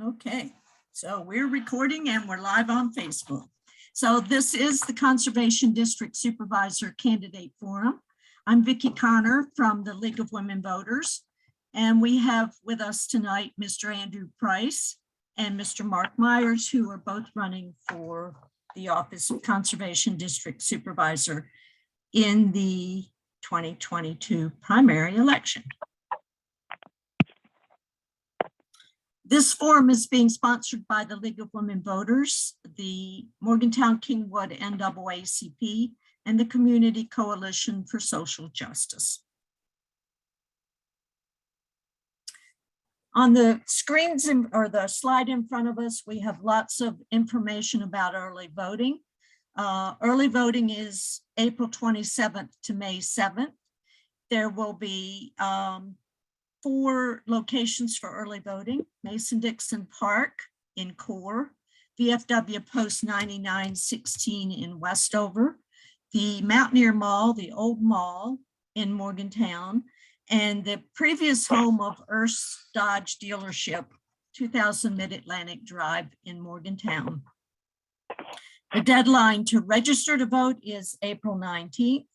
Okay, so we're recording and we're live on Facebook. So this is the Conservation District Supervisor Candidate Forum. I'm Vicki Connor from the League of Women Voters, and we have with us tonight Mr. Andrew Price and Mr. Mark Myers, who are both running for the office of Conservation District Supervisor in the 2022 primary election. This forum is being sponsored by the League of Women Voters, the Morgantown-Kingwood NAACP, and the Community Coalition for Social Justice. On the screens or the slide in front of us, we have lots of information about early voting. Early voting is April 27th to May 7th. There will be 4 locations for early voting: Mason-Dixon Park in Core, VFW Post 9916 in Westover, the Mountaineer Mall, the old mall in Morgantown, and the previous home of Earth's Dodge dealership, 2000 Mid-Atlantic Drive in Morgantown. The deadline to register to vote is April 19th,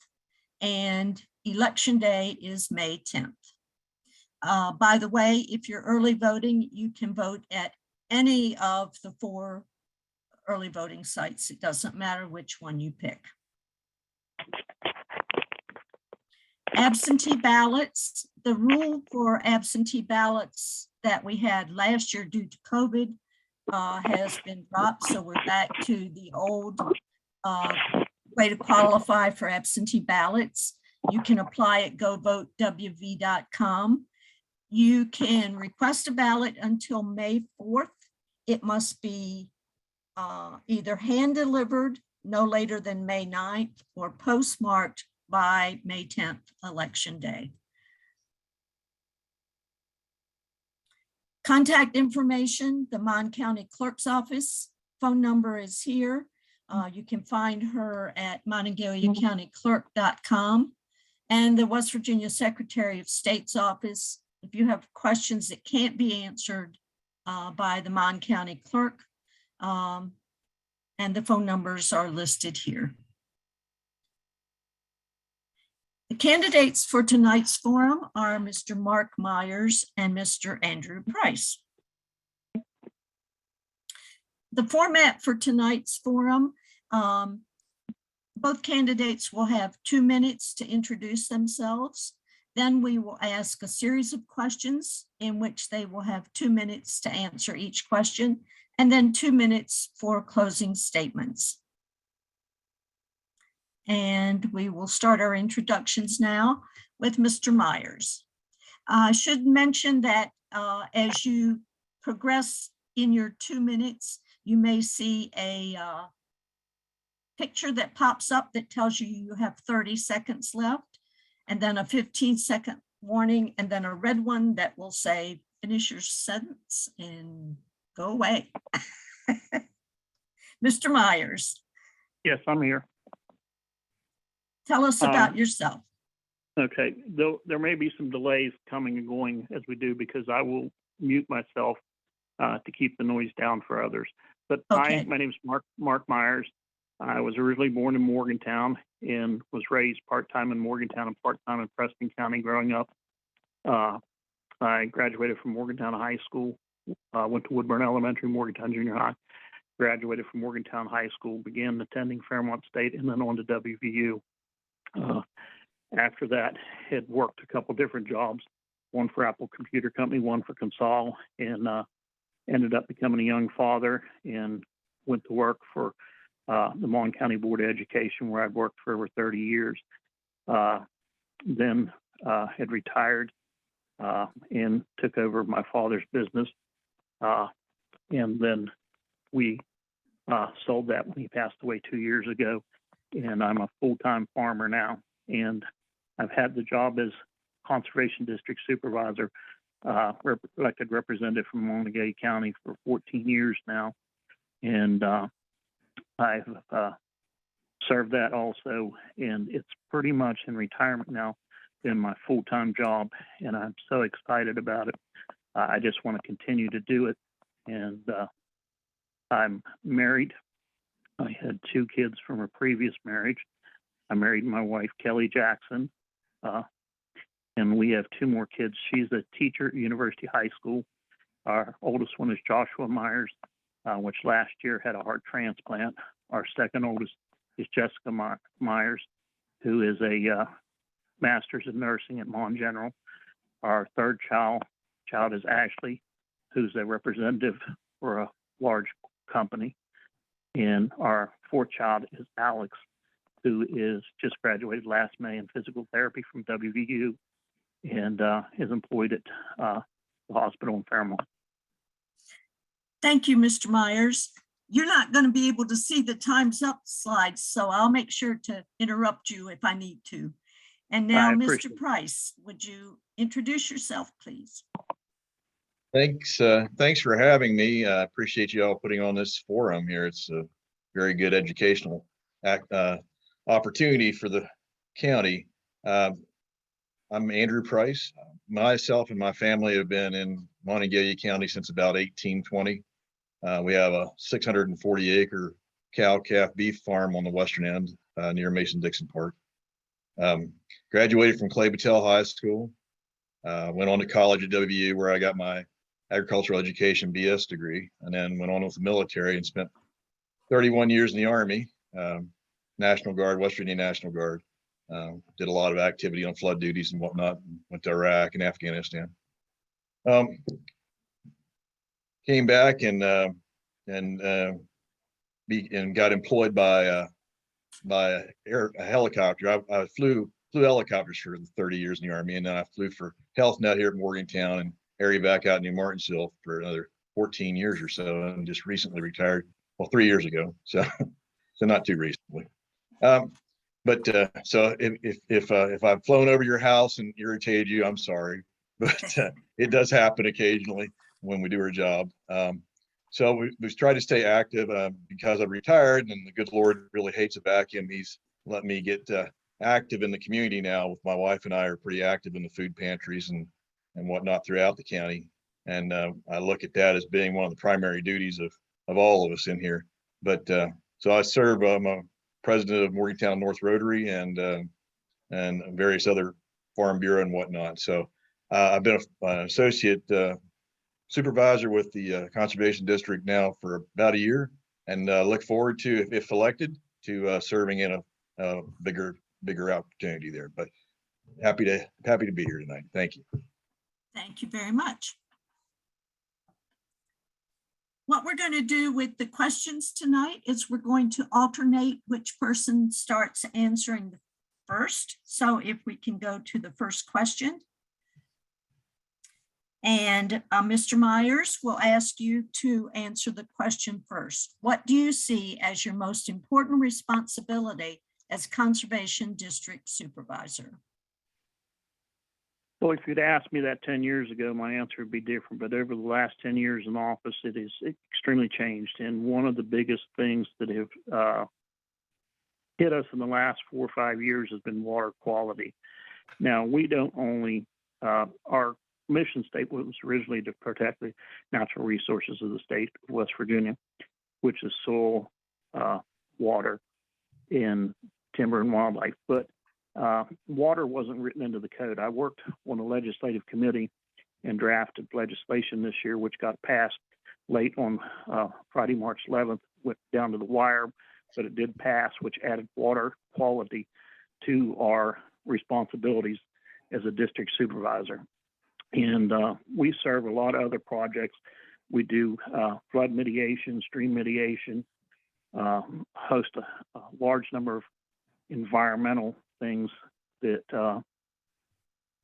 and election day is May 10th. By the way, if you're early voting, you can vote at any of the 4 early voting sites. It doesn't matter which one you pick. Absentee ballots. The rule for absentee ballots that we had last year due to COVID has been dropped. So we're back to the old way to qualify for absentee ballots. You can apply at govotewv.com. You can request a ballot until May 4th. It must be either hand delivered no later than May 9th or postmarked by May 10th, election day. Contact information, the Mon County Clerk's Office. Phone number is here. You can find her at monongaliacountyclerk.com, and the West Virginia Secretary of State's office. If you have questions that can't be answered by the Mon County Clerk, and the phone numbers are listed here. The candidates for tonight's forum are Mr. Mark Myers and Mr. Andrew Price. The format for tonight's forum, both candidates will have 2 minutes to introduce themselves. Then we will ask a series of questions in which they will have 2 minutes to answer each question, and then 2 minutes for closing statements. And we will start our introductions now with Mr. Myers. I should mention that as you progress in your 2 minutes, you may see a picture that pops up that tells you you have 30 seconds left, and then a 15-second warning, and then a red one that will say, finish your sentence and go away. Mr. Myers. Yes, I'm here. Tell us about yourself. Okay, though there may be some delays coming and going as we do, because I will mute myself to keep the noise down for others. But okay. my name is Mark Myers. I was originally born in Morgantown and was raised part-time in Morgantown and part-time in Preston County growing up. I graduated from Morgantown High School, went to Woodburn Elementary, Morgantown Junior High, graduated from Morgantown High School, began attending Fairmont State, and then on to WVU. After that, had worked a couple different jobs, one for Apple Computer Company, one for Consol, and ended up becoming a young father and went to work for the Mon County Board of Education, where I'd worked for over 30 years. Then had retired and took over my father's business. And then we sold that when he passed away 2 years ago. And I'm a full-time farmer now. And I've had the job as Conservation District Supervisor, elected representative from Monongalia County for 14 years now. And I've served that also. And it's pretty much in retirement now been my full-time job. And I'm so excited about it. I just want to continue to do it and I'm married. I had 2 kids from a previous marriage. I married my wife, Kelly Jackson, and we have 2 more kids. She's a teacher at University High School. Our oldest one is Joshua Myers, which last year had a heart transplant. Our second oldest is Jessica Myers, who is a master's in nursing at Mon General. Our third child is Ashley, who's a representative for a large company. And our 4th child is Alex, who is just graduated last May in physical therapy from WVU and is employed at the hospital in Fairmont. Thank you, Mr. Myers. You're not going to be able to see the time's up slides, so I'll make sure to interrupt you if I need to. And now, Mr. Price, would you introduce yourself, please? Thanks for having me. I appreciate you all putting on this forum here. It's a very good educational opportunity for the county. I'm Andrew Price. Myself and my family have been in Monongalia County since about 1820. We have a 640-acre cow-calf beef farm on the western end near Mason-Dixon Park. Graduated from Clay Battelle High School. Went on to college at WVU where I got my agricultural education BS degree, and then went on with the military and spent 31 years in the Army, National Guard, West Virginia National Guard. Did a lot of activity on flood duties and whatnot. Went to Iraq and Afghanistan. Came back and got employed by a helicopter. I flew helicopters for 30 years in the Army, and then I flew for Health Net here at Morgantown and area back out in New Martinsville for another 14 years or so, and just recently retired. Well, 3 years ago, so not too recently. So if I've flown over your house and irritated you, I'm sorry, but it does happen occasionally when we do our job. So we've tried to stay active because I've retired, and the good Lord really hates a vacuum. He's let me get active in the community now. With my wife and I are pretty active in the food pantries and whatnot throughout the county. And I look at that as being one of the primary duties of all of us in here. But so I serve, I'm a president of Morgantown North Rotary and various other farm bureau and whatnot. So I've been an associate supervisor with the conservation district now for about a year, and look forward to, if elected, to serving in a bigger opportunity there. But happy to be here tonight. Thank you. Thank you very much. What we're going to do with the questions tonight is we're going to alternate which person starts answering first. So if we can go to the first question. And Mr. Myers will ask you to answer the question first. What do you see as your most important responsibility as Conservation District Supervisor? Well, if you'd asked me that 10 years ago, my answer would be different. But over the last 10 years in office, it is extremely changed. And one of the biggest things that have hit us in the last 4 or 5 years has been water quality. Now, we don't only, our mission statement was originally to protect the natural resources of the state of West Virginia, which is soil, water, and timber and wildlife. But water wasn't written into the code. I worked on a legislative committee and drafted legislation this year, which got passed late on Friday, March 11th, went down to the wire, but it did pass, which added water quality to our responsibilities as a district supervisor. And we serve a lot of other projects. We do flood mitigation, stream mitigation, host a large number of environmental things that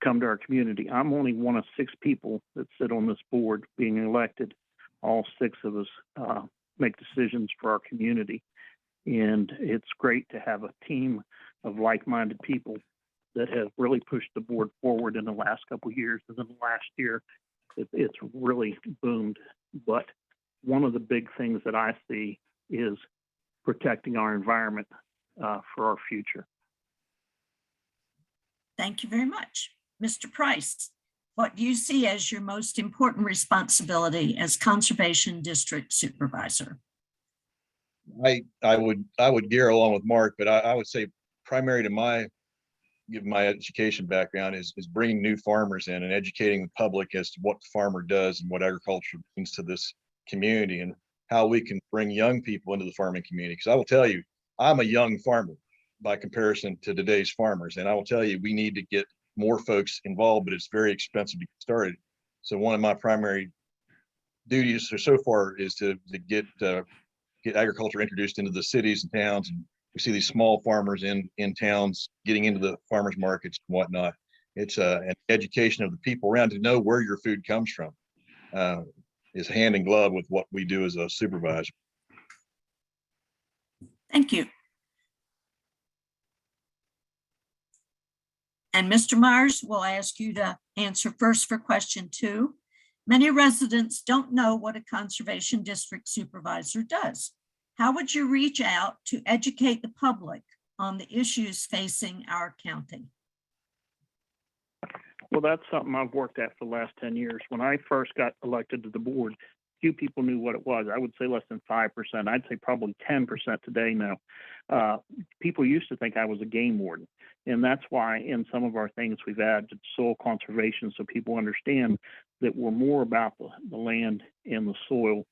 come to our community. I'm only one of 6 people that sit on this board being elected. All 6 of us make decisions for our community. And it's great to have a team of like-minded people that have really pushed the board forward in the last couple of years. And then the last year, it's really boomed. But one of the big things that I see is protecting our environment for our future. Thank you very much. Mr. Price. What do you see as your most important responsibility as Conservation District Supervisor? I would gear along with Mark, but I would say primary to given my education background is bringing new farmers in and educating the public as to what the farmer does and what agriculture means to this community and how we can bring young people into the farming community. Because I will tell you, I'm a young farmer by comparison to today's farmers. And I will tell you, we need to get more folks involved, but it's very expensive to get started. So one of my primary duties so far is to get agriculture introduced into the cities and towns. And we see these small farmers in towns getting into the farmers markets and whatnot. It's an education of the people around to know where your food comes from. Is hand in glove with what we do as a supervisor. Thank you. And Mr. Myers, we'll ask you to answer first for question 2. Many residents don't know what a conservation district supervisor does. How would you reach out to educate the public on the issues facing our county? Well, that's something I've worked at for the last 10 years. When I first got elected to the board, few people knew what it was. I would say less than 5%. I'd say probably 10% today now. People used to think I was a game warden. And that's why in some of our things we've added soil conservation so people understand that we're more about the land and the soil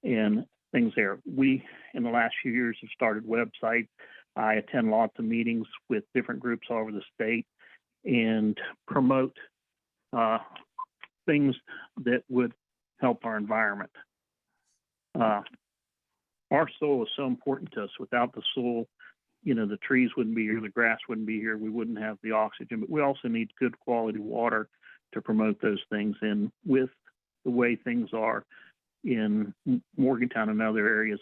and things there. We, in the last few years, have started websites. I attend lots of meetings with different groups all over the state and promote things that would help our environment. Our soil is so important to us. Without the soil, the trees wouldn't be here, the grass wouldn't be here, we wouldn't have the oxygen, but we also need good quality water to promote those things. And with the way things are in Morgantown and other areas,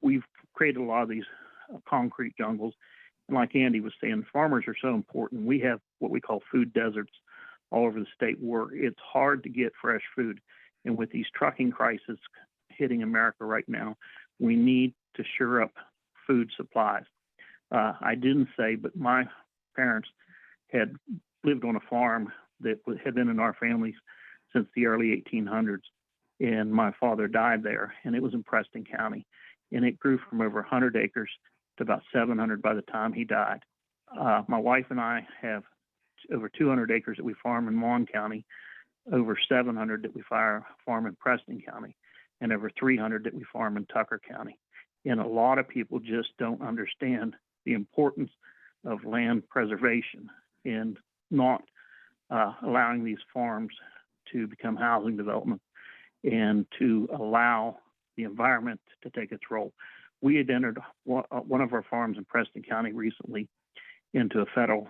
we've created a lot of these concrete jungles. And like Andy was saying, farmers are so important. We have what we call food deserts all over the state where it's hard to get fresh food. And with these trucking crises hitting America right now, we need to shore up food supplies. I didn't say, but my parents had lived on a farm that had been in our families since the early 1800s. And my father died there, and it was in Preston County. And it grew from over 100 acres to about 700 by the time he died. My wife and I have over 200 acres that we farm in Mon County, over 700 that we farm in Preston County, and over 300 that we farm in Tucker County. And a lot of people just don't understand the importance of land preservation and not allowing these farms to become housing development and to allow the environment to take its role. We had entered one of our farms in Preston County recently into a federal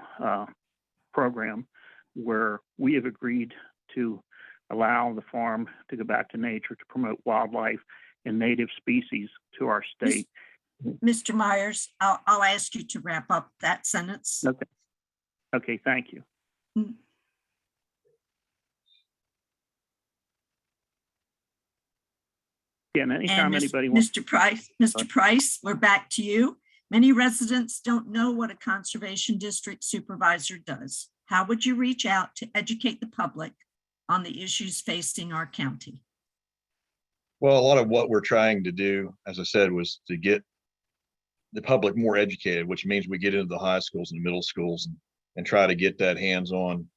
program where we have agreed to allow the farm to go back to nature to promote wildlife and native species to our state. Mr. Myers, I'll ask you to wrap up that sentence. Okay, thank you. Again, anytime anybody wants. Mr. Price, we're back to you. Many residents don't know what a conservation district supervisor does. How would you reach out to educate the public on the issues facing our county? Well, a lot of what we're trying to do, as I said, was to get the public more educated, which means we get into the high schools and middle schools and try to get that hands-on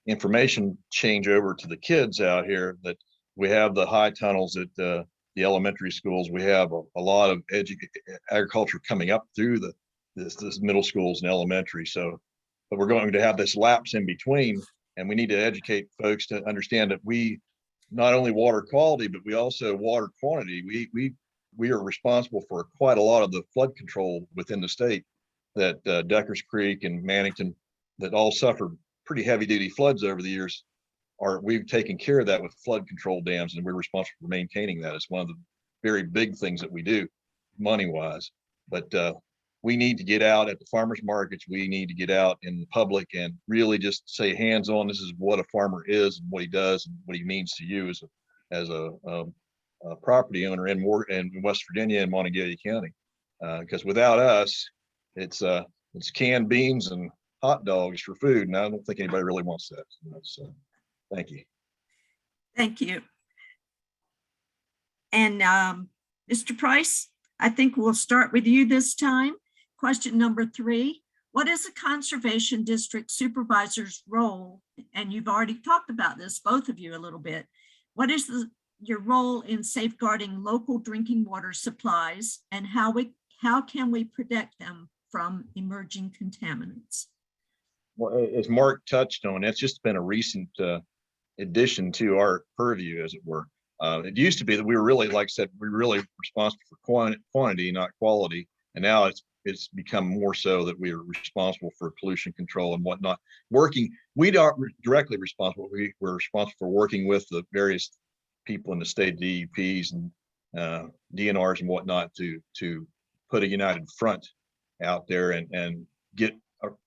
information change over to the kids out here. That we have the high tunnels at the elementary schools. We have a lot of agriculture coming up through this middle schools and elementary. So, but we're going to have this lapse in between, and we need to educate folks to understand that we not only water quality, but we also water quantity. We are responsible for quite a lot of the flood control within the state. That Deckers Creek and Mannington, that all suffered pretty heavy duty floods over the years. We've taken care of that with flood control dams, and we're responsible for maintaining that. It's one of the very big things that we do money wise. But we need to get out at the farmers markets. We need to get out in the public and really just say hands on, this is what a farmer is and what he does and what he means to you as a property owner in West Virginia and Monongalia County. Because without us, it's canned beans and hot dogs for food, and I don't think anybody really wants that. So thank you. Thank you. And Mr. Price, I think we'll start with you this time. Question number 3, what is the Conservation District Supervisor's role? And you've already talked about this, both of you, a little bit. What is your role in safeguarding local drinking water supplies, and how can we protect them from emerging contaminants? Well, as Mark touched on, it's just been a recent addition to our purview, as it were. It used to be that we were really, like I said, we were really responsible for quantity, not quality. And now it's become more so that we are responsible for pollution control and whatnot. We aren't directly responsible. We're responsible for working with the various people in the state DEPs and DNRs and whatnot to put a united front out there and get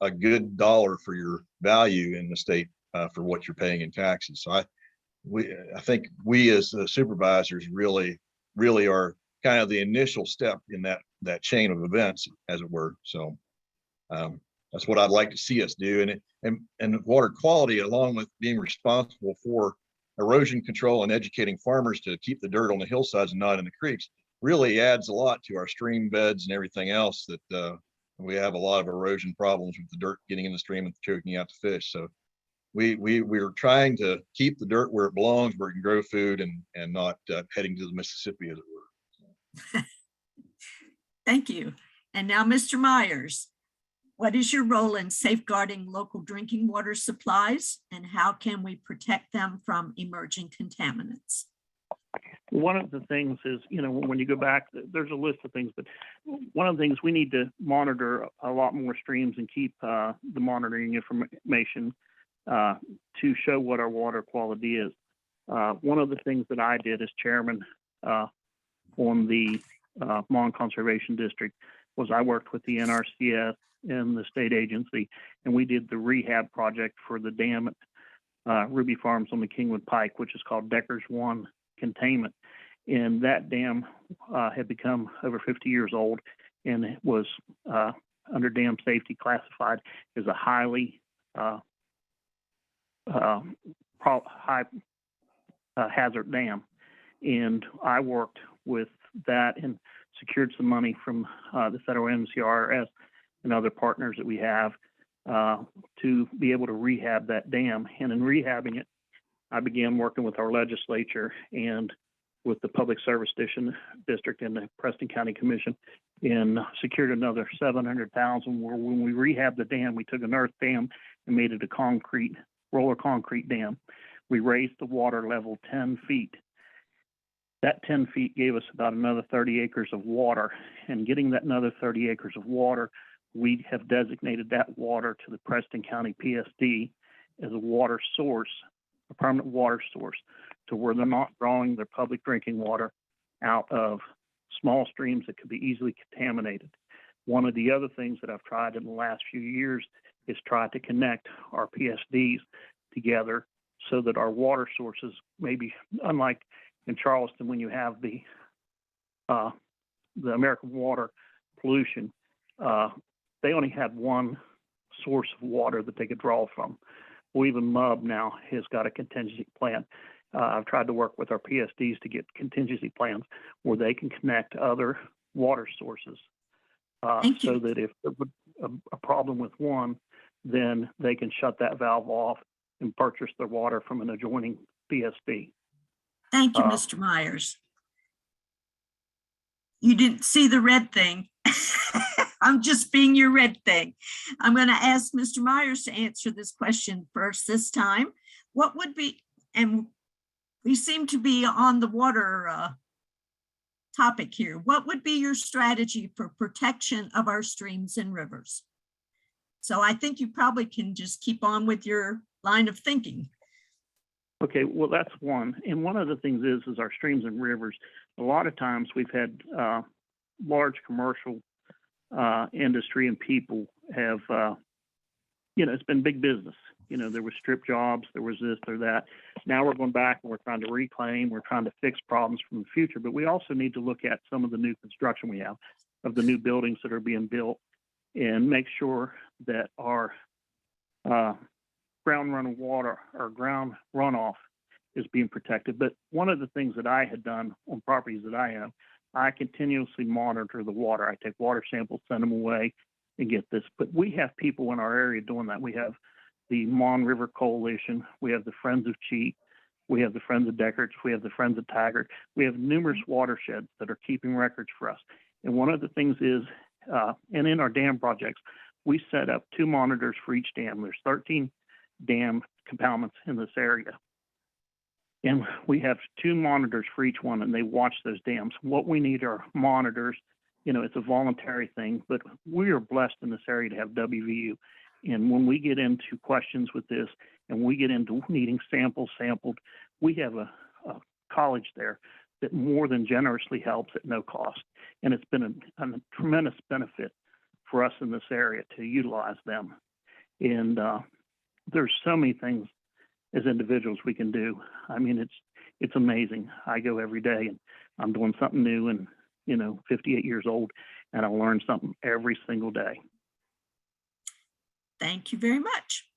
a good dollar for your value in the state for what you're paying in taxes. So I think we as supervisors really are kind of the initial step in that chain of events, as it were. So that's what I'd like to see us do. And water quality, along with being responsible for erosion control and educating farmers to keep the dirt on the hillsides and not in the creeks, really adds a lot to our stream beds and everything else. That we have a lot of erosion problems with the dirt getting in the stream and choking out the fish. So we're trying to keep the dirt where it belongs, where it can grow food, and not heading to the Mississippi, as it were. Thank you. And now, Mr. Myers, what is your role in safeguarding local drinking water supplies, and how can we protect them from emerging contaminants? One of the things is, when you go back, there's a list of things, but one of the things we need to monitor a lot more streams and keep the monitoring information to show what our water quality is. One of the things that I did as chairman on the Mon Conservation District was I worked with the NRCS and the state agency, and we did the rehab project for the dam at Ruby Farms on the Kingwood Pike, which is called Deckers 1 Containment. And that dam had become over 50 years old, and it was under dam safety classified as a highly high hazard dam. And I worked with that and secured some money from the federal MCRS and other partners that we have to be able to rehab that dam. And in rehabbing it, I began working with our legislature and with the Public Service District and the Preston County Commission, and secured another $700,000. Where when we rehabbed the dam, we took an earth dam and made it a roller concrete dam. We raised the water level 10 feet. That 10 feet gave us about another 30 acres of water. And getting that another 30 acres of water, we have designated that water to the Preston County PSD as a water source, a permanent water source, to where they're not drawing their public drinking water out of small streams that could be easily contaminated. One of the other things that I've tried in the last few years is try to connect our PSDs together so that our water sources, maybe unlike in Charleston when you have the American water pollution, they only had one source of water that they could draw from. Well, even MUB now has got a contingency plan. I've tried to work with our PSDs to get contingency plans where they can connect other water sources so that if there was a problem with one, then they can shut that valve off and purchase their water from an adjoining PSD. Thank you, Mr. Myers. You didn't see the red thing. I'm just being your red thing. I'm going to ask Mr. Myers to answer this question first this time. What would be, and we seem to be on the water topic here, what would be your strategy for protection of our streams and rivers? So I think you probably can just keep on with your line of thinking. Okay, well, that's one. And one of the things is our streams and rivers. A lot of times we've had large commercial industry and people have, it's been big business. There was strip jobs, there was this or that. Now we're going back and we're trying to reclaim, we're trying to fix problems from the future, but we also need to look at some of the new construction we have of the new buildings that are being built and make sure that our ground running water or ground runoff is being protected. But one of the things that I had done on properties that I have, I continuously monitor the water. I take water samples, send them away, and get this. But we have people in our area doing that. We have the Mon River Coalition. We have the Friends of Cheat. We have the Friends of Deckarts. We have the Friends of Taggart. We have numerous watersheds that are keeping records for us. And one of the things is, and in our dam projects, we set up 2 monitors for each dam. There's 13 dam compoundments in this area. And we have 2 monitors for each one, and they watch those dams. What we need are monitors. You know, it's a voluntary thing, but we are blessed in this area to have WVU. And when we get into questions with this and we get into needing samples sampled, we have a college there that more than generously helps at no cost. And it's been a tremendous benefit for us in this area to utilize them. And there's so many things as individuals we can do. I mean, it's amazing. I go every day and I'm doing something new, and 58 years old, and I learn something every single day. Thank you very much.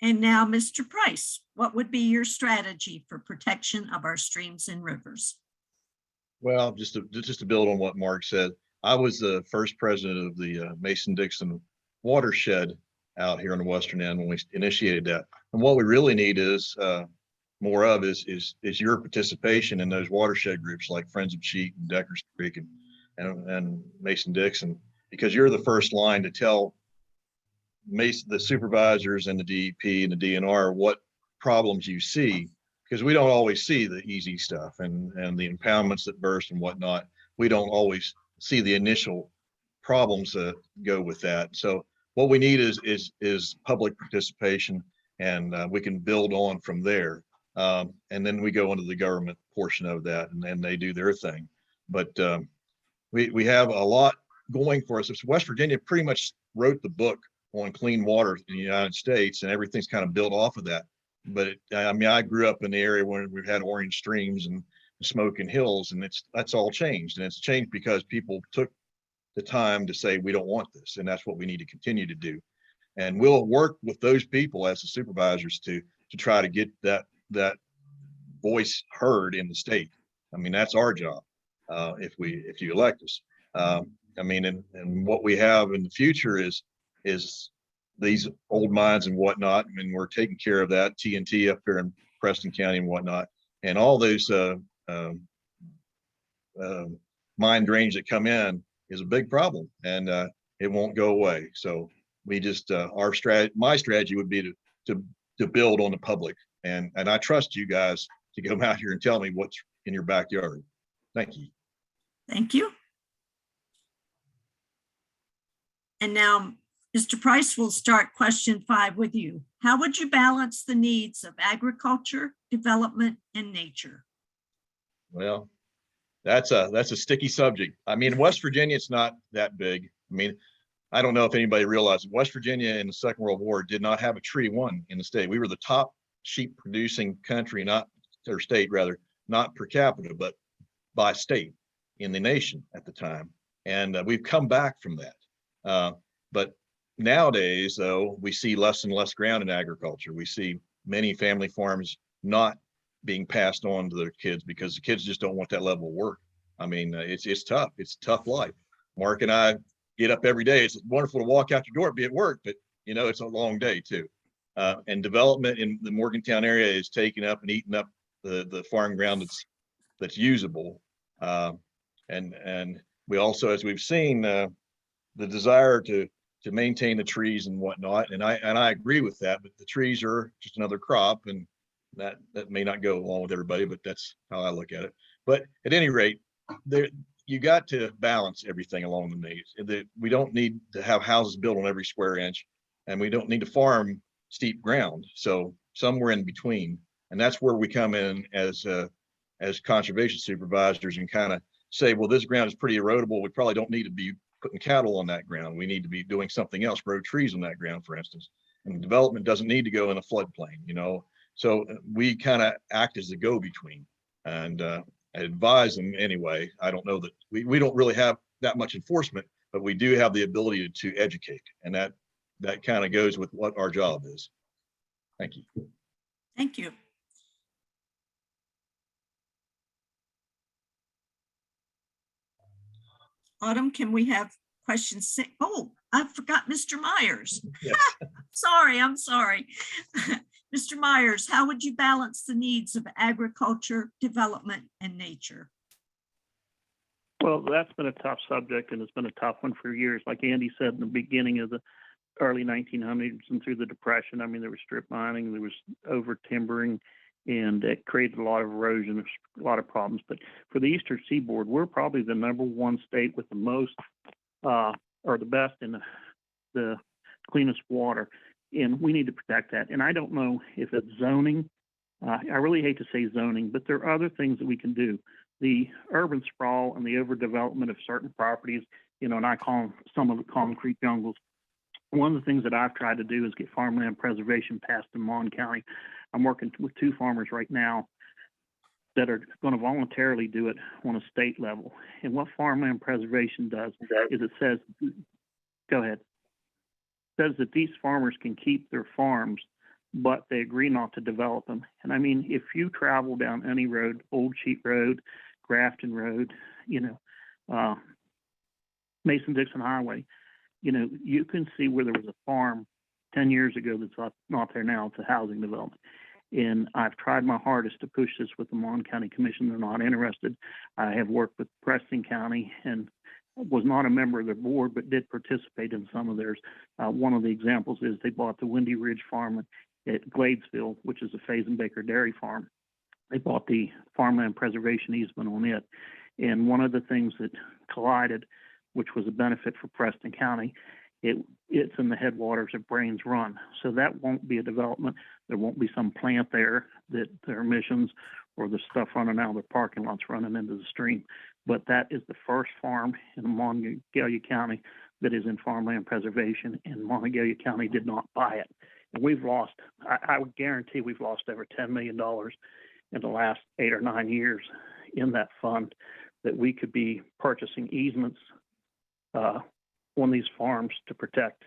And now, Mr. Price, what would be your strategy for protection of our streams and rivers? Well, just to build on what Mark said, I was the first president of the Mason-Dixon watershed out here on the western end when we initiated that. And what we really need is more of is your participation in those watershed groups like Friends of Cheat and Deckers Creek and Mason-Dixon, because you're the first line to tell the supervisors and the DEP and the DNR what problems you see, because we don't always see the easy stuff and the impoundments that burst and whatnot. We don't always see the initial problems that go with that. So what we need is public participation, and we can build on from there. And then we go into the government portion of that, and then they do their thing. But we have a lot going for us. So West Virginia pretty much wrote the book on clean water in the United States, and everything's kind of built off of that. But I mean, I grew up in the area where we've had orange streams and smoking hills, and that's all changed. And it's changed because people took the time to say, we don't want this. And that's what we need to continue to do. And we'll work with those people as the supervisors to try to get that voice heard in the state. I mean, that's our job if you elect us. I mean, and what we have in the future is these old mines and whatnot. I mean, we're taking care of that, TNT up here in Preston County and whatnot, and all those mine drains that come in is a big problem, and it won't go away. So we just my strategy would be to build on the public, and I trust you guys to come out here and tell me what's in your backyard. Thank you. Thank you. And now, Mr. Price, will start question 5 with you. How would you balance the needs of agriculture, development, and nature? Well, that's a sticky subject. I mean, West Virginia, it's not that big. I mean, I don't know if anybody realizes West Virginia in the Second World War did not have a tree one in the state. We were the top sheep producing country, or state rather, not per capita, but by state in the nation at the time. And we've come back from that. But nowadays, though, we see less and less ground in agriculture. We see many family farms not being passed on to their kids because the kids just don't want that level of work. I mean, it's tough. It's a tough life. Mark and I get up every day. It's wonderful to walk out your door and be at work, but it's a long day too. And development in the Morgantown area is taking up and eating up the farm ground that's usable. And we also, as we've seen, the desire to maintain the trees and whatnot. And I agree with that, but the trees are just another crop, and that may not go along with everybody, but that's how I look at it. But at any rate, you got to balance everything along the maze. We don't need to have houses built on every square inch, and we don't need to farm steep ground. So somewhere in between, and that's where we come in as conservation supervisors and kind of say, well, this ground is pretty erodible. We probably don't need to be putting cattle on that ground. We need to be doing something else, grow trees on that ground, for instance. And development doesn't need to go in a floodplain, So we kind of act as the go-between, and I advise them anyway. I don't know that we don't really have that much enforcement, but we do have the ability to educate, and that kind of goes with what our job is. Thank you. Thank you. Autumn, can we have question 6? Oh, I forgot Mr. Myers. Yes. Sorry, I'm sorry. Mr. Myers, how would you balance the needs of agriculture, development, and nature? Well, that's been a tough subject, and it's been a tough one for years. Like Andy said in the beginning of the early 1900s and through the Depression, I mean, there was strip mining, there was over timbering, and it created a lot of erosion, a lot of problems. But for the Eastern Seaboard, we're probably the #1 state with the most, or the best in the cleanest water, and we need to protect that. And I don't know if it's zoning. I really hate to say zoning, but there are other things that we can do. The urban sprawl and the overdevelopment of certain properties, you know, and I call them, some of it concrete jungles. One of the things that I've tried to do is get farmland preservation passed in Mon County. I'm working with 2 farmers right now that are going to voluntarily do it on a state level. And what farmland preservation does is it says, go ahead, says that these farmers can keep their farms, but they agree not to develop them. And I mean, if you travel down any road, Old Sheet Road, Grafton Road, you know, Mason-Dixon Highway, you know, you can see where there was a farm 10 years ago that's not there now. It's a housing development. And I've tried my hardest to push this with the Mon County Commission. They're not interested. I have worked with Preston County and was not a member of their board, but did participate in some of theirs. One of the examples is they bought the Windy Ridge Farm at Gladesville, which is a Faze and Baker dairy farm. They bought the farmland preservation easement on it. And one of the things that collided, which was a benefit for Preston County, it's in the headwaters of Brains Run. So that won't be a development. There won't be some plant there that their emissions or the stuff running out of their parking lots running into the stream. But that is the first farm in Monongalia County that is in farmland preservation, and Monongalia County did not buy it. And we've lost, I would guarantee we've lost over $10 million in the last 8 or 9 years in that fund, that we could be purchasing easements on these farms to protect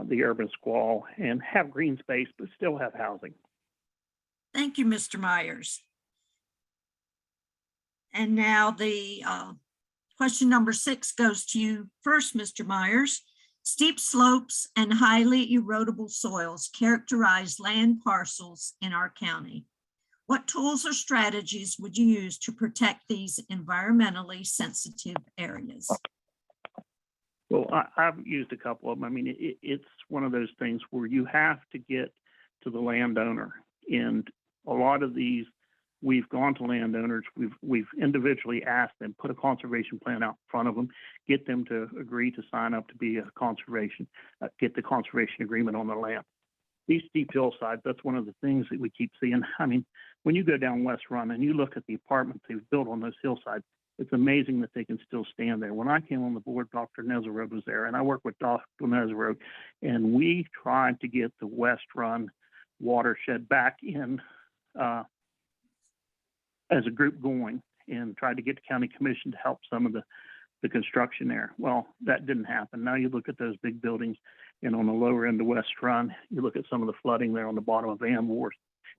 the urban squall and have green space, but still have housing. Thank you, Mr. Myers. And now the question number 6 goes to you first, Mr. Myers. Steep slopes and highly erodible soils characterize land parcels in our county. What tools or strategies would you use to protect these environmentally sensitive areas? Well, I've used a couple of them. I mean, it's one of those things where you have to get to the landowner. And a lot of these, we've gone to landowners, we've individually asked them, put a conservation plan out in front of them, get them to agree to sign up to be a conservation, get the conservation agreement on the land. These steep hillsides, that's one of the things that we keep seeing. I mean, when you go down West Run and you look at the apartments they've built on those hillsides, it's amazing that they can still stand there. When I came on the board, Dr. Nezarod was there, and I worked with Dr. Nezarod, and we tried to get the West Run watershed back in as a group going, and tried to get the county commission to help some of the construction there. Well, that didn't happen. Now you look at those big buildings, and on the lower end of West Run, you look at some of the flooding there on the bottom of Amworth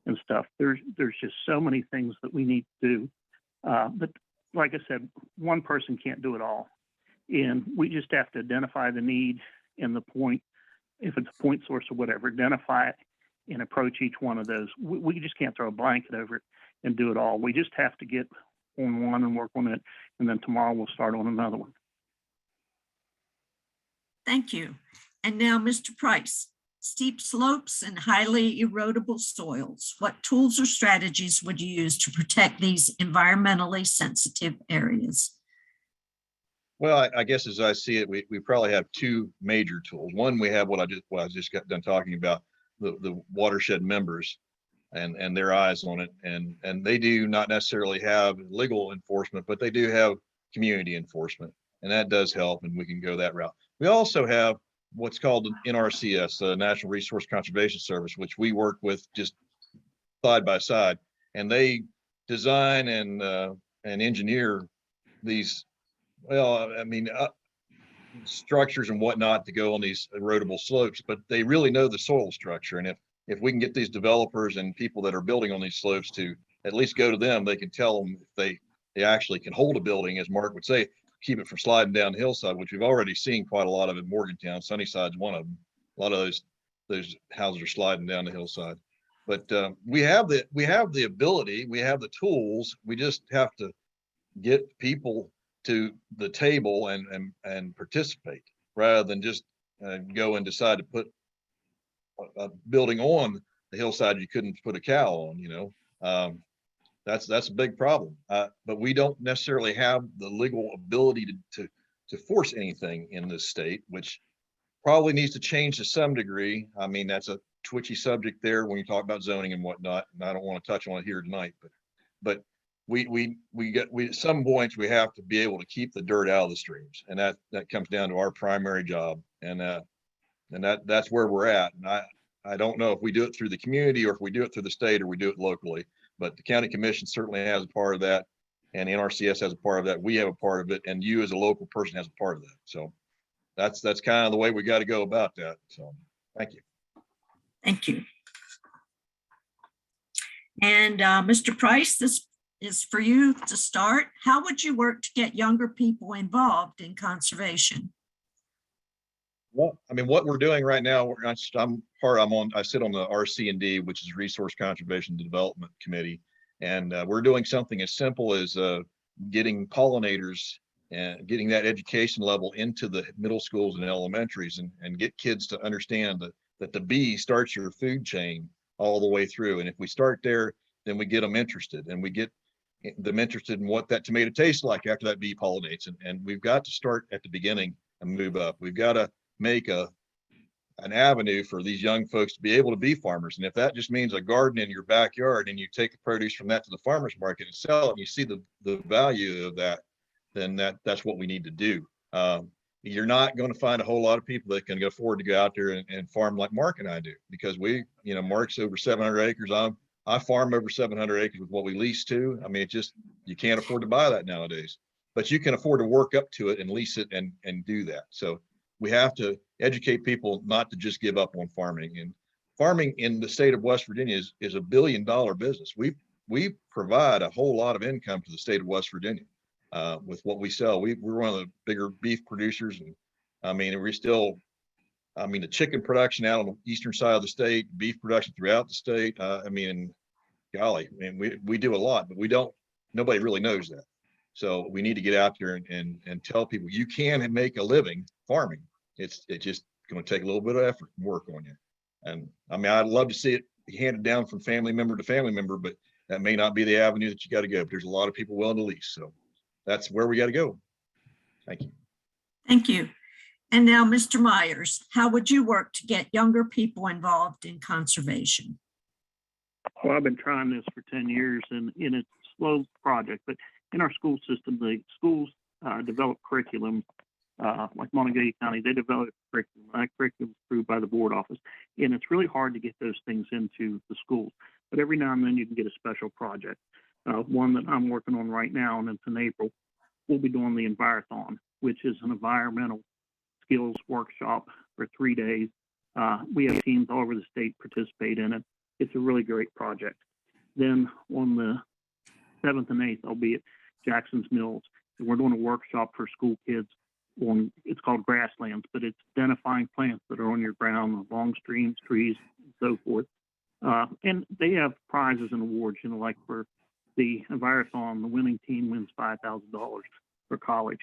and stuff. There's just so many things that we need to do. But like I said, one person can't do it all. And we just have to identify the need and the point, if it's a point source or whatever, identify it and approach each one of those. We just can't throw a blanket over it and do it all. We just have to get on one and work on it. And then tomorrow we'll start on another one. Thank you. And now, Mr. Price, steep slopes and highly erodible soils. What tools or strategies would you use to protect these environmentally sensitive areas? Well, I guess as I see it, we probably have 2 major tools. One, we have what I just got done talking about, the watershed members and their eyes on it. And they do not necessarily have legal enforcement, but they do have community enforcement. And that does help, and we can go that route. We also have what's called NRCS, the National Resource Conservation Service, which we work with just side by side, and they design and engineer these. Well, I mean, structures and whatnot to go on these erodible slopes, but they really know the soil structure. And if we can get these developers and people that are building on these slopes to at least go to them, they can tell them if they actually can hold a building, as Mark would say, keep it from sliding down the hillside, which we've already seen quite a lot of in Morgantown. Sunnyside's one of them. A lot of those houses are sliding down the hillside. But we have the ability, we have the tools. We just have to get people to the table and participate rather than just go and decide to put a building on the hillside you couldn't put a cow on. That's a big problem. But we don't necessarily have the legal ability to force anything in this state, which probably needs to change to some degree. I mean, that's a twitchy subject there when you talk about zoning and whatnot, and I don't want to touch on it here tonight, but we at some points we have to be able to keep the dirt out of the streams, and that comes down to our primary job, and that's where we're at. And I don't know if we do it through the community or if we do it through the state or we do it locally, but the county commission certainly has a part of that, and NRCS has a part of that. We have a part of it, and you as a local person has a part of that. So that's kind of the way we got to go about that. So thank you. Thank you. And Mr. Price, this is for you to start. How would you work to get younger people involved in conservation? Well, I mean, what we're doing right now, I sit on the RC&D, which is Resource Conservation Development Committee. And we're doing something as simple as getting pollinators and getting that education level into the middle schools and elementaries, and get kids to understand that the bee starts your food chain all the way through. And if we start there, then we get them interested, and we get them interested in what that tomato tastes like after that bee pollinates. And we've got to start at the beginning and move up. We've got to make an avenue for these young folks to be able to be farmers. And if that just means a garden in your backyard and you take the produce from that to the farmer's market and sell it, and you see the value of that, then that's what we need to do. You're not going to find a whole lot of people that can afford to go out there and farm like Mark and I do, because Mark's over 700 acres. I farm over 700 acres with what we lease to. I mean, you can't afford to buy that nowadays, but you can afford to work up to it and lease it and do that. So we have to educate people not to just give up on farming. And farming in the state of West Virginia is $1 billion business. We provide a whole lot of income to the state of West Virginia with what we sell. We're one of the bigger beef producers, and I mean, the chicken production out on the eastern side of the state, beef production throughout the state. Golly, we do a lot, but nobody really knows that. So we need to get out there and tell people you can make a living farming. It's just going to take a little bit of effort and work on you. And I mean, I'd love to see it handed down from family member to family member, but that may not be the avenue that you got to go. But there's a lot of people willing to lease. So that's where we got to go. Thank you. Thank you. And now, Mr. Myers, how would you work to get younger people involved in conservation? Well, I've been trying this for 10 years, and it's a slow project, but in our school system, the schools develop curriculum, like Monongalia County, they develop curriculum. That curriculum is approved by the board office, and it's really hard to get those things into the schools. But every now and then you can get a special project. One that I'm working on right now, and it's in April, we'll be doing the Envirothon, which is an environmental skills workshop for 3 days. We have teams all over the state participate in it. It's a really great project. Then on the 7th and 8th, I'll be at Jackson's Mills, and we're doing a workshop for school kids it's called Grasslands, but it's identifying plants that are on your ground, along streams, trees, and so forth. And they have prizes and awards, like for the Envirothon, the winning team wins $5,000 for college.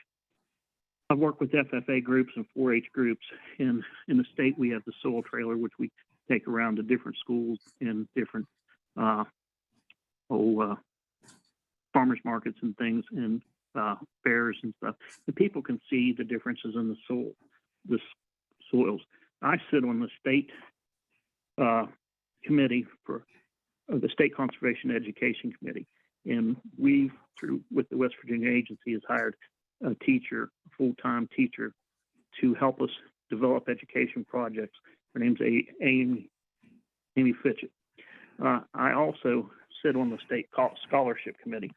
I've worked with FFA groups and 4-H groups. In the state, we have the soil trailer, which we take around to different schools and different farmers markets and things, and fairs and stuff. And people can see the differences in the soils. I sit on the state committee for the State Conservation Education Committee, and we, with the West Virginia agency, has hired a teacher, a full-time teacher, to help us develop education projects. Her name's Amy Fitchett. I also sit on the state scholarship committee,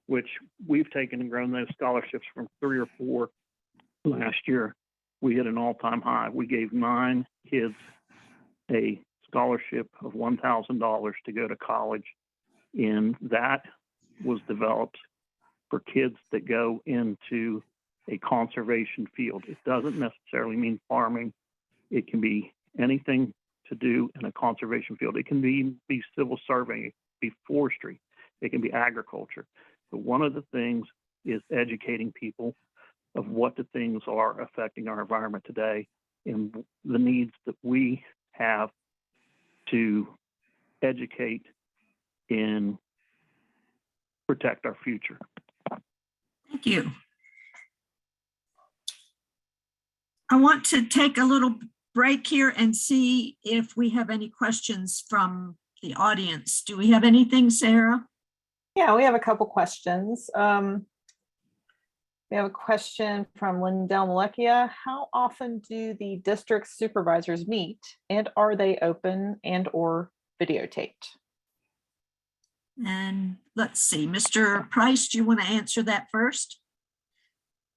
which we've taken and grown those scholarships from 3 or 4 last year we hit an all-time high. We gave 9 kids a scholarship of $1,000 to go to college, and that was developed for kids that go into a conservation field. It doesn't necessarily mean farming. It can be anything to do in a conservation field. It can be civil surveying, it can be forestry, it can be agriculture. But one of the things is educating people of what the things are affecting our environment today and the needs that we have to educate and protect our future. Thank you. I want to take a little break here and see if we have any questions from the audience. Do we have anything, Sarah? Yeah, we have a couple questions. We have a question from Lindell Malekia. How often do the district supervisors meet, and are they open and or videotaped? And let's see, Mr. Price, do you want to answer that first?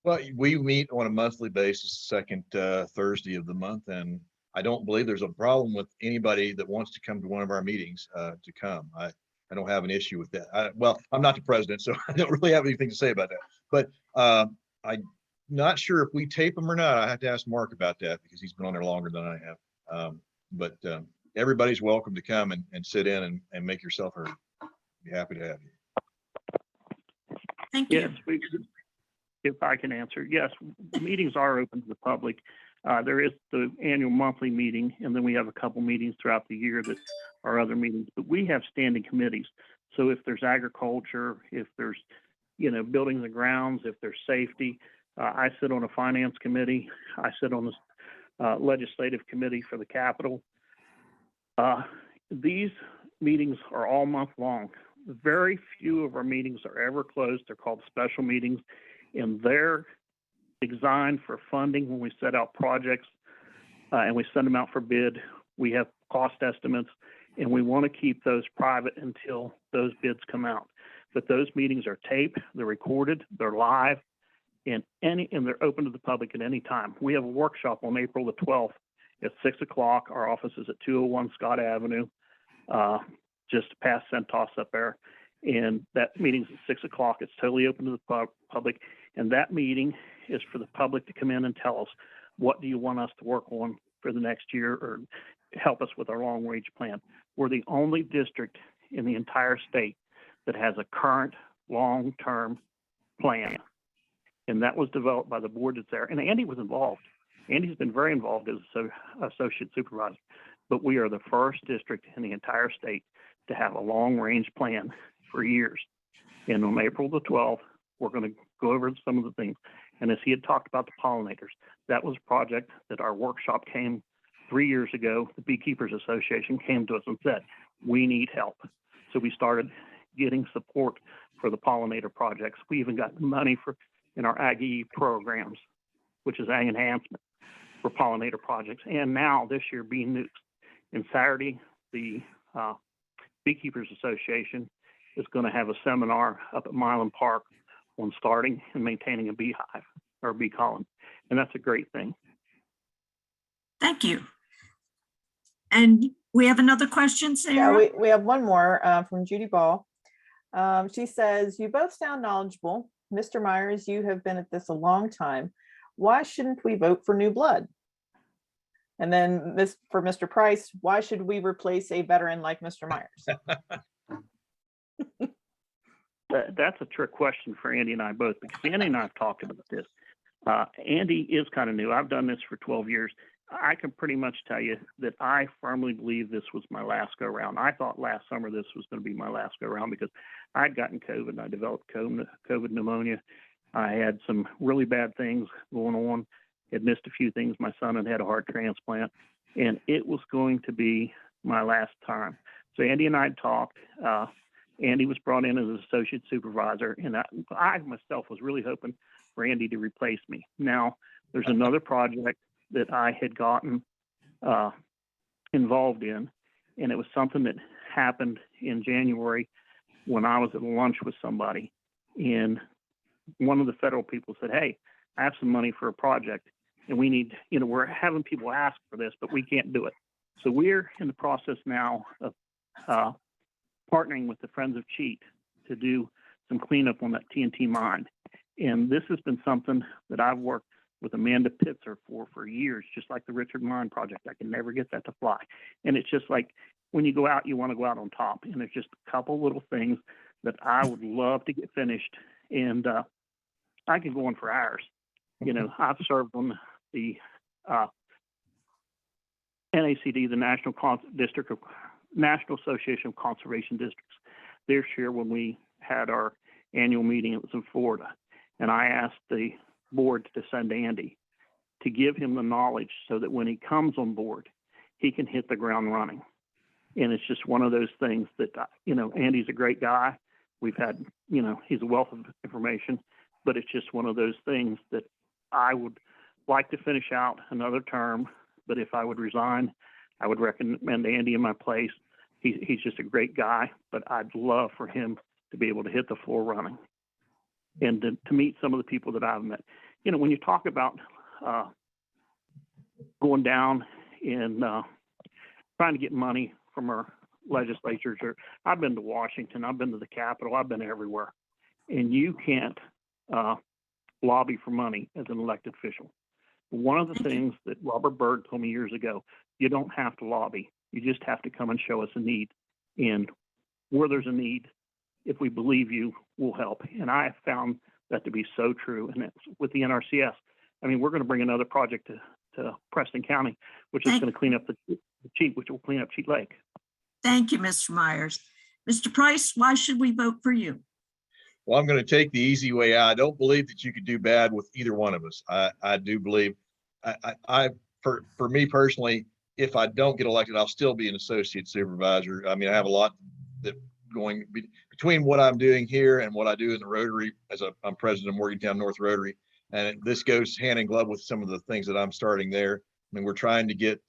Well, we meet on a monthly basis, second Thursday of the month, and I don't believe there's a problem with anybody that wants to come to one of our meetings to come. I don't have an issue with that. Well, I'm not the president, so I don't really have anything to say about that. But I'm not sure if we tape them or not. I have to ask Mark about that because he's been on there longer than I have. But everybody's welcome to come and sit in and make yourself heard. Be happy to have you. Thank you. Yes, if I can answer, yes, meetings are open to the public. There is the annual monthly meeting, and then we have a couple meetings throughout the year that are other meetings, but we have standing committees. So if there's agriculture, if there's, buildings and grounds, if there's safety, I sit on a finance committee. I sit on the legislative committee for the Capitol. These meetings are all month long. Very few of our meetings are ever closed. They're called special meetings, and they're designed for funding when we set out projects and we send them out for bid. We have cost estimates, and we want to keep those private until those bids come out. But those meetings are taped, they're recorded, they're live, and they're open to the public at any time. We have a workshop on April the 12th at 6 o'clock. Our office is at 201 Scott Avenue, just past Centos up there. And that meeting's at 6 o'clock. It's totally open to the public. And that meeting is for the public to come in and tell us, what do you want us to work on for the next year, or help us with our long range plan. We're the only district in the entire state that has a current long-term plan. And that was developed by the board that's there. And Andy was involved. Andy's been very involved as associate supervisor, but we are the first district in the entire state to have a long range plan for years. And on April the 12th, we're going to go over some of the things. And as he had talked about the pollinators, that was a project that our workshop came 3 years ago. The Beekeepers Association came to us and said, we need help. So we started getting support for the pollinator projects. We even got money in our Aggie programs, which is ag enhancement for pollinator projects. And now this year, bee nukes. And Saturday, the Beekeepers Association is going to have a seminar up at Milan Park on starting and maintaining a beehive or a bee colony. And that's a great thing. Thank you. And we have another question, Sarah? Yeah, we have one more from Judy Ball. She says, you both sound knowledgeable. Mr. Myers, you have been at this a long time. Why shouldn't we vote for new blood? And then for Mr. Price, why should we replace a veteran like Mr. Myers? That's a trick question for Andy and I both, because Andy and I have talked about this. Andy is kind of new. I've done this for 12 years. I can pretty much tell you that I firmly believe this was my last go round. I thought last summer this was going to be my last go round because I'd gotten COVID and I developed COVID pneumonia. I had some really bad things going on. Had missed a few things. My son had a heart transplant, and it was going to be my last time. So Andy and I talked. Andy was brought in as an associate supervisor, and I myself was really hoping for Andy to replace me. Now, there's another project that I had gotten involved in, and it was something that happened in January when I was at lunch with somebody, and one of the federal people said, hey, I have some money for a project, and we need, we're having people ask for this, but we can't do it. So we're in the process now of partnering with the Friends of Cheat to do some cleanup on that TNT mine. And this has been something that I've worked with Amanda Pitzer for years, just like the Richard Mine project. I can never get that to fly. And it's just like when you go out, you want to go out on top. And there's just a couple little things that I would love to get finished. And I could go on for hours. I've served on the NACD, the National Association of Conservation Districts. This year, when we had our annual meeting, it was in Florida, and I asked the board to send Andy to give him the knowledge so that when he comes on board, he can hit the ground running. And it's just one of those things that, Andy's a great guy. We've had, he's a wealth of information, but it's just one of those things that I would like to finish out another term. But if I would resign, I would recommend Andy in my place. He's just a great guy, but I'd love for him to be able to hit the floor running and to meet some of the people that I've met. When you talk about going down and trying to get money from our legislatures, or I've been to Washington, I've been to the Capitol, I've been everywhere, and you can't lobby for money as an elected official. One of the things that Robert Byrd told me years ago, you don't have to lobby. You just have to come and show us a need. And where there's a need, if we believe you, we'll help. And I have found that to be so true. And that's with the NRCS. I mean, we're going to bring another project to Preston County, which is going to clean up the Cheat, which will clean up Cheat Lake. Thank you, Mr. Myers. Mr. Price, why should we vote for you? Well, I'm going to take the easy way out. I don't believe that you could do bad with either one of us. I do believe, for me personally, if I don't get elected, I'll still be an associate supervisor. I mean, I have a lot that going between what I'm doing here and what I do in the Rotary I'm president of Morgantown North Rotary. And this goes hand in glove with some of the things that I'm starting there. I mean, we're trying to get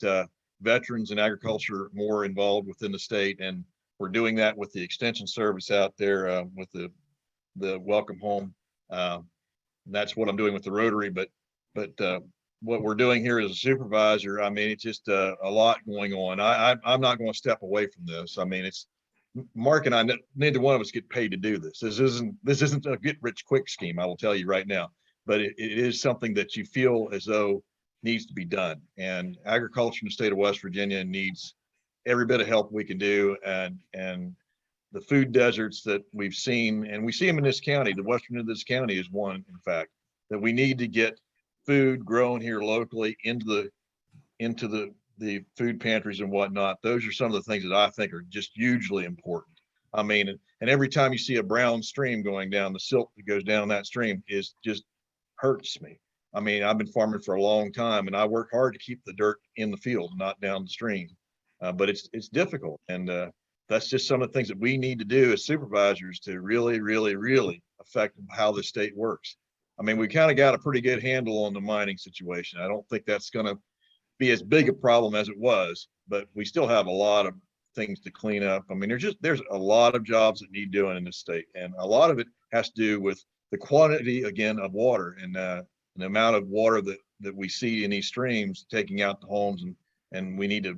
veterans and agriculture more involved within the state. And we're doing that with the extension service out there with the welcome home. That's what I'm doing with the Rotary, but what we're doing here as a supervisor, I mean, it's just a lot going on. I'm not going to step away from this. I mean, it's Mark and I, neither one of us get paid to do this. This isn't a get rich quick scheme, I will tell you right now, but it is something that you feel as though needs to be done. And agriculture in the state of West Virginia needs every bit of help we can do. And the food deserts that we've seen, and we see them in this county, the western end of this county is one, in fact, that we need to get food grown here locally into the food pantries and whatnot. Those are some of the things that I think are just hugely important. I mean, and every time you see a brown stream going down, the silt that goes down that stream is just hurts me. I mean, I've been farming for a long time and I work hard to keep the dirt in the field, not down the stream. But it's difficult. And that's just some of the things that we need to do as supervisors to really, really, really affect how the state works. I mean, we kind of got a pretty good handle on the mining situation. I don't think that's going to be as big a problem as it was, but we still have a lot of things to clean up. I mean, there's a lot of jobs that need doing in this state, and a lot of it has to do with the quantity, again, of water and the amount of water that we see in these streams taking out the homes, and we need to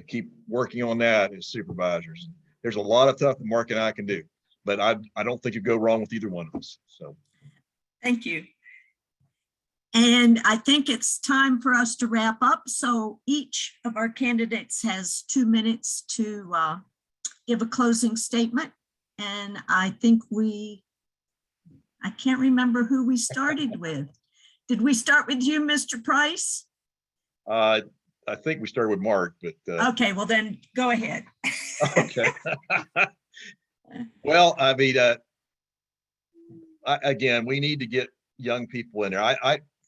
keep working on that as supervisors. There's a lot of stuff that Mark and I can do, but I don't think you'd go wrong with either one of us. So. Thank you. And I think it's time for us to wrap up. So each of our candidates has 2 minutes to give a closing statement. And I think I can't remember who we started with. Did we start with you, Mr. Price? I think we started with Mark, but. Okay, well then go ahead. Okay. Well, I mean, again, we need to get young people in there.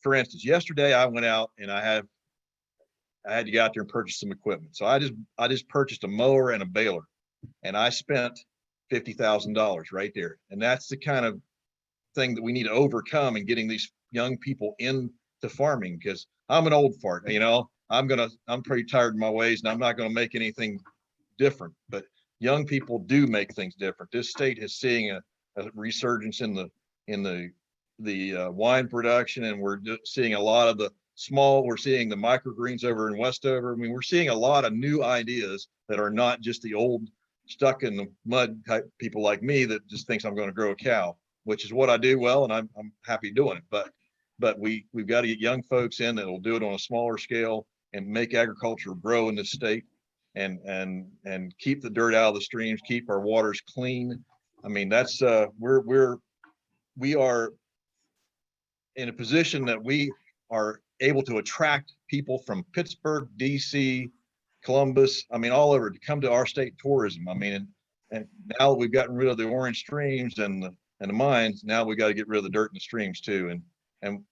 For instance, yesterday I went out and I had to get out there and purchase some equipment. So I just purchased a mower and a baler, and I spent $50,000 right there. And that's the kind of thing that we need to overcome in getting these young people into farming, because I'm an old fart, you know, I'm pretty tired of my ways, and I'm not going to make anything different, but young people do make things different. This state is seeing a resurgence in the wine production, and we're seeing a lot of we're seeing the microgreens over in Westover. I mean, we're seeing a lot of new ideas that are not just the old stuck in the mud type people like me that just thinks I'm going to grow a cow, which is what I do well, and I'm happy doing it. But we've got to get young folks in that will do it on a smaller scale and make agriculture grow in this state, and keep the dirt out of the streams, keep our waters clean. I mean, that's we are in a position that we are able to attract people from Pittsburgh, DC, Columbus, I mean, all over to come to our state tourism. I mean, and now we've gotten rid of the orange streams and the mines. Now we got to get rid of the dirt in the streams too. And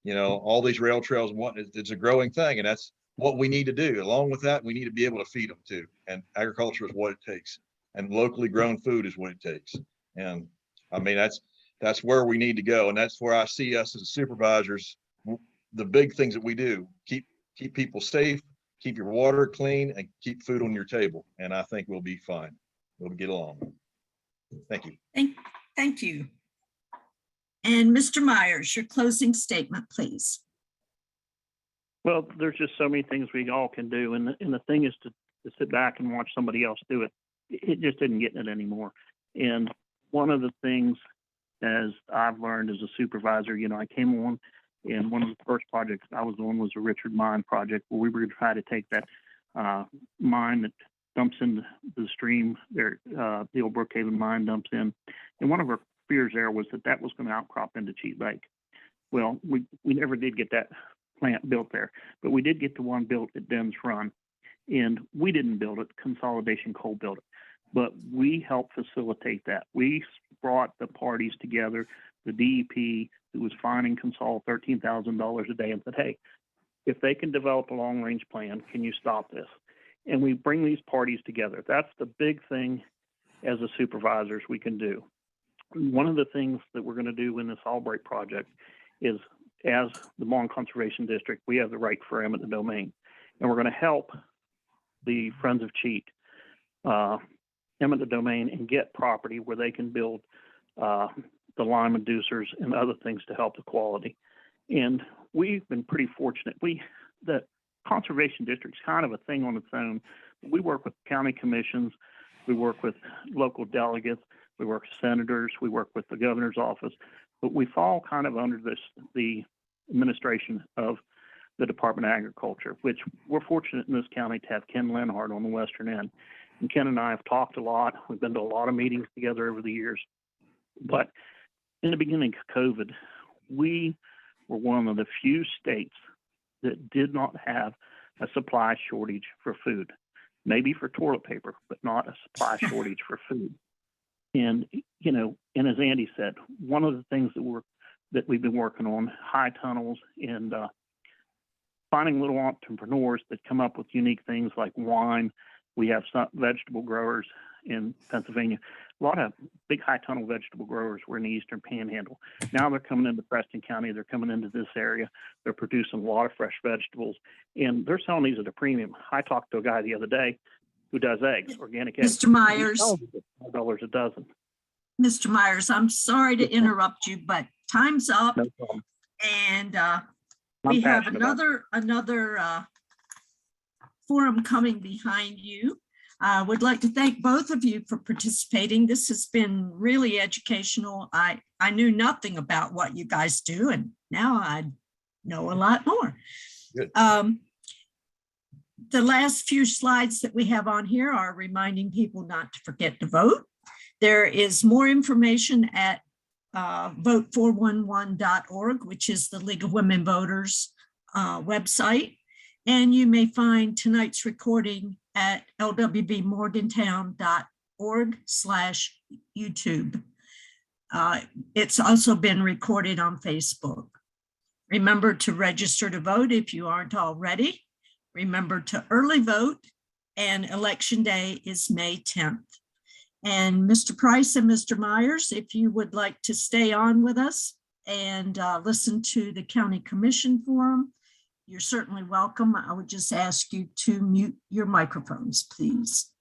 you know, all these rail trails, it's a growing thing, and that's what we need to do. Along with that, we need to be able to feed them too. And agriculture is what it takes, and locally grown food is what it takes. And I mean, that's where we need to go, and that's where I see us as supervisors. The big things that we do: keep people safe, keep your water clean, and keep food on your table. And I think we'll be fine. We'll get along. Thank you. Thank you. And Mr. Myers, your closing statement, please. Well, there's just so many things we all can do. And the thing is to sit back and watch somebody else do it. It just isn't getting it anymore. And one of the things, as I've learned as a supervisor, you know, I came on, and one of the first projects I was on was a Richard Mine project, where we were going to try to take that mine that dumps into the stream there, the old Brookhaven mine dumps in. And one of our fears there was that was going to outcrop into Cheat Lake. Well, we never did get that plant built there, but we did get the one built at Den's Run. And we didn't build it, Consolidation Coal built it. But we helped facilitate that. We brought the parties together, the DEP, who was fining Consol $13,000 a day, and said, hey, if they can develop a long-range plan, can you stop this? And we bring these parties together. That's the big thing as a supervisors we can do. One of the things that we're going to do in this Albright project is, as the Mon Conservation District, we have the right for eminent domain. And we're going to help the Friends of Cheat eminent domain and get property where they can build the lime inducers and other things to help the quality. And we've been pretty fortunate. The Conservation District's kind of a thing on its own. We work with county commissions, we work with local delegates, we work with senators, we work with the governor's office, but we fall kind of under the administration of the Department of Agriculture, which we're fortunate in this county to have Ken Lenhart on the western end. And Ken and I have talked a lot. We've been to a lot of meetings together over the years. But in the beginning of COVID, we were one of the few states that did not have a supply shortage for food. Maybe for toilet paper, but not a supply shortage for food. And, you know, and as Andy said, one of the things that we've been working on, high tunnels and finding little entrepreneurs that come up with unique things like wine. We have some vegetable growers in Pennsylvania. A lot of big high tunnel vegetable growers were in the Eastern Panhandle. Now they're coming into Preston County. They're coming into this area. They're producing a lot of fresh vegetables, and they're selling these at a premium. I talked to a guy the other day who does eggs, organic eggs. Mr. Myers. $12 a dozen. Mr. Myers, I'm sorry to interrupt you, but time's up. No problem. And we have another forum coming behind you. I would like to thank both of you for participating. This has been really educational. I knew nothing about what you guys do, and now I know a lot more. Good. The last few slides that we have on here are reminding people not to forget to vote. There is more information at vote411.org, which is the League of Women Voters website. And you may find tonight's recording at lwvmorgantown.org/YouTube. It's also been recorded on Facebook. Remember to register to vote if you aren't already. Remember to early vote, and Election Day is May 10th. And Mr. Price and Mr. Myers, if you would like to stay on with us and listen to the County Commission Forum, you're certainly welcome. I would just ask you to mute your microphones, please.